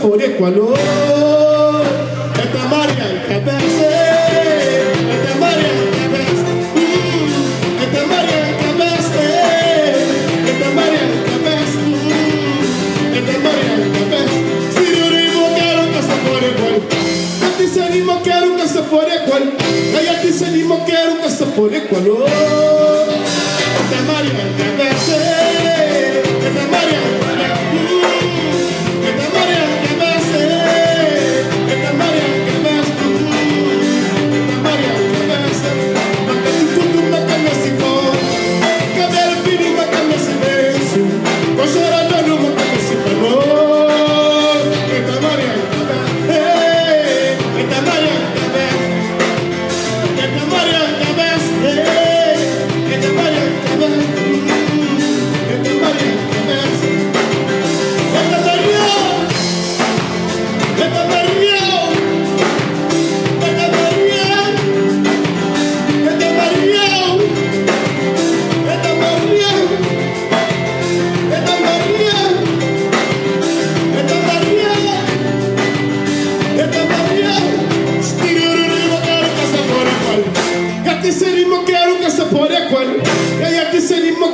sapore quando esta Maria cabeza, esta Maria cabeza, esta Maria cabeza, esta Maria cabeza, esta Maria cabeza. Se eu rimo quero que sapore quando, ati se rimo quero que sapore quando, ati se rimo quero que sapore quando, esta Maria cabeza, esta Maria cabeza.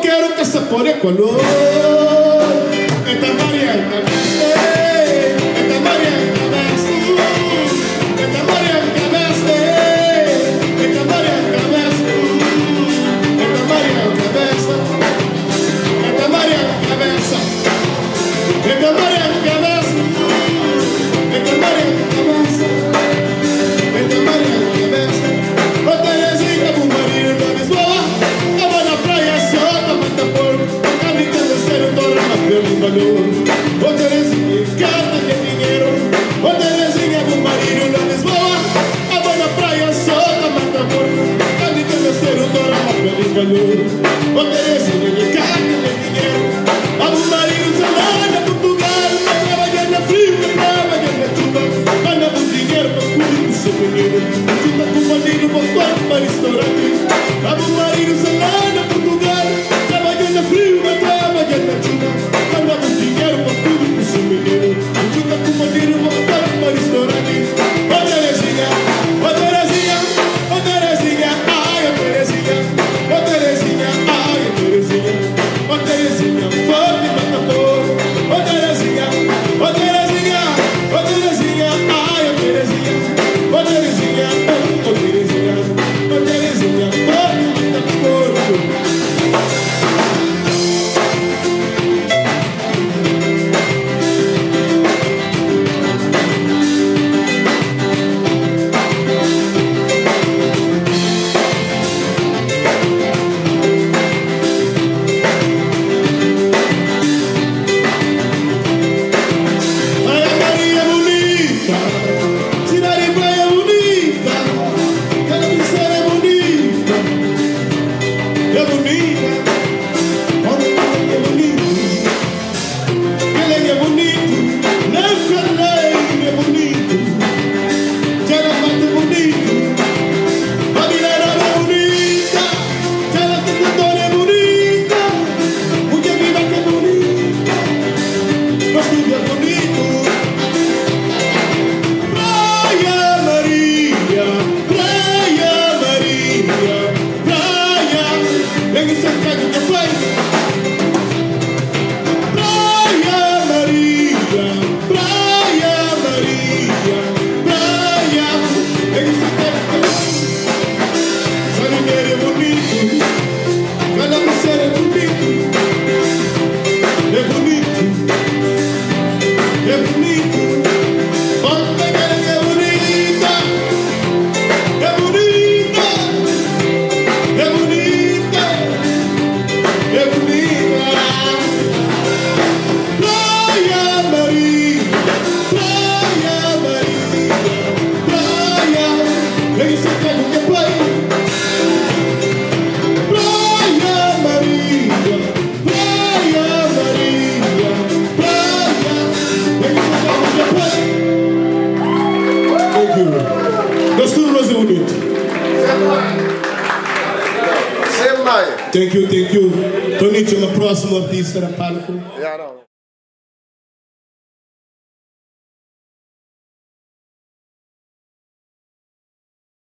Quero que sapore quando esta Maria cabeza, esta Maria cabeza, esta Maria cabeza, esta Maria cabeza, esta Maria cabeza, esta Maria cabeza, esta Maria cabeza, esta Maria cabeza, esta Maria cabeza. Otra vez que tu marido no es boa, estaba na praia só. O Terezinha canta de dinheiro, o Terezinha do marido na Lisboa, a boa na praia solta, mata porco, canta de terceiro, dora uma pele de calor. O Terezinha canta de dinheiro, a do marido salada, Portugal, trabalhando na frio, trabalhando na chuva, manda o dinheiro para cuidar do seu menino, junta com o marido, botou para restaurante, a do marido salada, Portugal, trabalhando na frio, trabalhando na chuva. Dinheiro pra tudo pro seu menino, junta com o dinheiro, voltar para restaurante. Ô Terezinha, ô Terezinha, ô Terezinha, ai, ô Terezinha, ô Terezinha, ai, ô Terezinha, ô Terezinha, forte matador. Ô Terezinha, ô Terezinha, ô Terezinha, ai, ô Terezinha, ô Terezinha, ô Terezinha, ô Terezinha, forte matador. Thank you. Tonito, no próximo artista da palco.